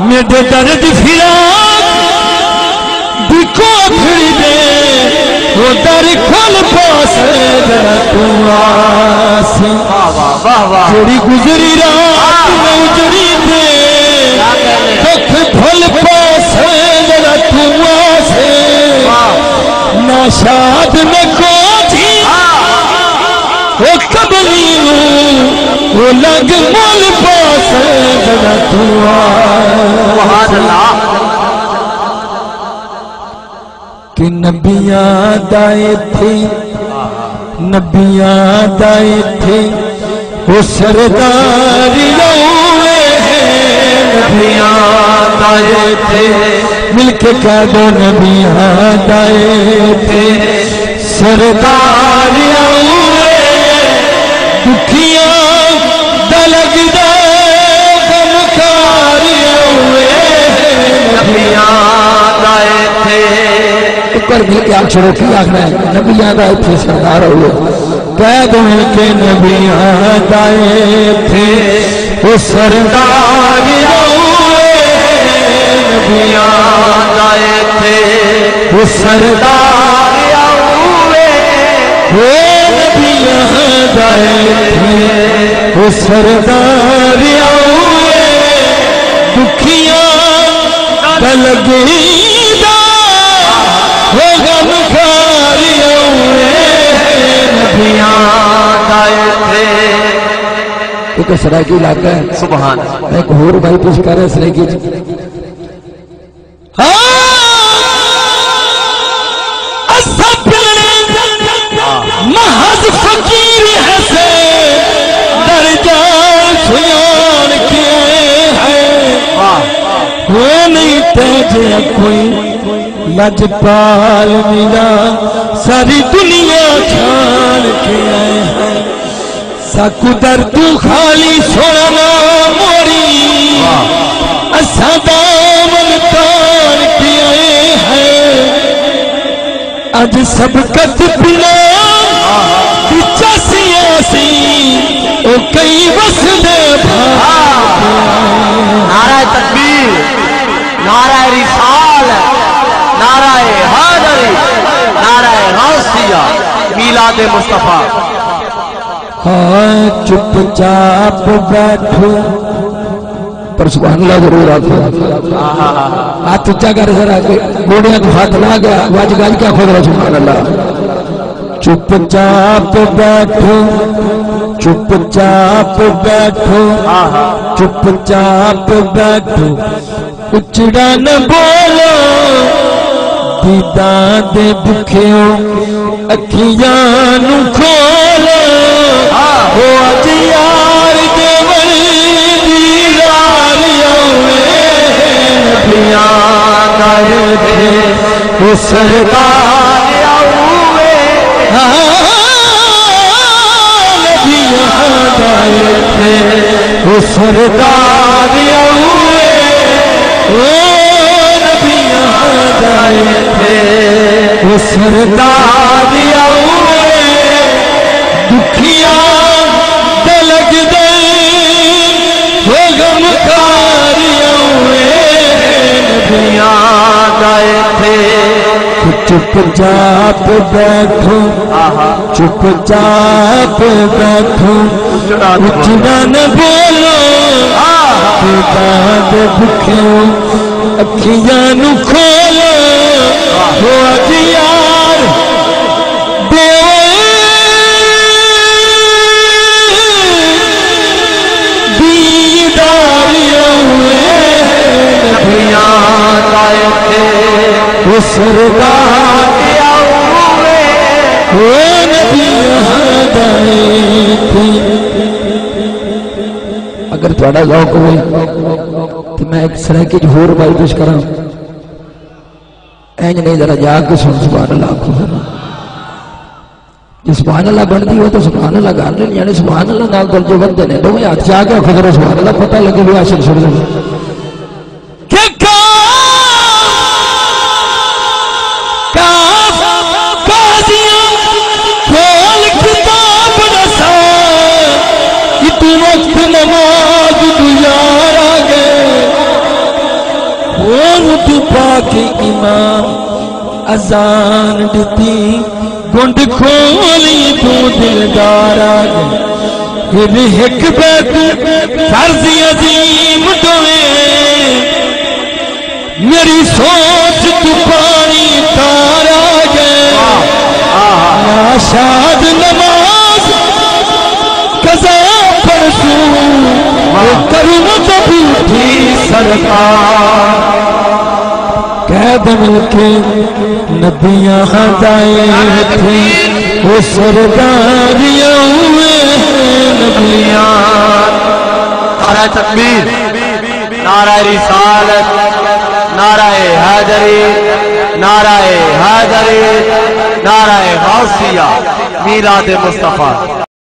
میرے درد فراق دیکھو پھر دے وہ در کھل پاس ذرا تو آسے جڑی گزری رات میں اجڑی دے دکھ کھل پاس ذرا تو آسے ناشاد میں کوچی وہ قبلی وہ لگ مول پاس ذرا تو آسے کہ نبیاں دائے تھے وہ سرداریوں نبیاں دائے تھے مل کے کہہ دو نبیاں دائے تھے سرداریوں دکھیاں دلگ دے غمکاریوں نبیاں دائے تھے پر مل کے آگ چھوڑو کی آگنا ہے نبیاں دائے تھے سردار ہوئے کہہ دو کہ نبیاں دائے تھے وہ سردار ہوئے نبیاں دائے تھے وہ سردار ہوئے نبیاں دائے تھے وہ سردار ہوئے دکھیاں دلگی وہ غمخاریوں نبیاں دائے تھے کیونکہ سرائکی علاقہ ہے سبحان میں ایک اور بھائی پیش کر رہے ہیں سرائکی محض فقیر ہے سے درجان سیان کیے ہیں وہ نہیں تیجے کوئی لجپال میرا ساری دنیا چھان کے آئے ہیں ساکو در تو خالی سونا موری اسا دامن تان کے آئے ہیں اج سبقت پلا بچا سیاسی او کئی وسدے بھاگ نعرہ تکبیر نعرہ رسال نعرہ حیدری نعرہ غوثیہ میلاد مصطفیٰ ہاں چپ چاپ بیٹھو پر سبحان اللہ ضرور آتا ہاتھ اچھا کر ذرا گوڑیاں تو ہاتھ لا گیا واج گاج کیا خود رہا سبحان اللہ چپ چاپ بیٹھو چپ چاپ بیٹھو چپ چاپ بیٹھو اچڑا نہ بولو دیداں دے بکھیوں اکھیاں نو کھولو وہ اج یار دے وردی رالیوں نبیاں دائے تھے وہ سردار ہوئے نبیاں دائے تھے وہ سردار ہوئے دائے تھے وہ سردار ہوئے دکھیاں دلگ دے وہ غمخاریوں نبیاں دائے تھے چپ چاپ بیٹھو چپ چاپ بیٹھو اچھنا نہ بولو دیداں دے بکھیوں اکھیاں نو کھولو وہ اج یار دیداریوں نبیاں دائے تھے وہ سردار ہوئے وہ نبیاں دائے تھے اگر تھوڑا ذوق ہوئے تو میں ایک سرائکی جہور بھائی پیش کر رہا ہوں اینج نہیں ذرا جا کے سن سبحان اللہ کو سبحان اللہ بنتی ہو تو سبحان اللہ گھر نہیں یعنی سبحان اللہ نال درجے بنتے ہیں دو ہاتھ چاہ کے خضر سبحان اللہ پتہ لگے بھی عاشق سن لگے امام اذان دیتی گنڈ کھولی تو دلدار آگے پھر ایک بیت فرض عظیم دوئے میری سوچ تو پانی تار آگے ناشاد نماز قضا پرسوں کرم تبھی تھی سرکار قید مل کے نبیاں ہدائے تھے وہ سرداریاں ہوئے نبیاں نعرہ تکبیر نعرہ رسالت نعرہ حیدری نعرہ حیدری نعرہ غوثیہ میلاد مصطفیٰ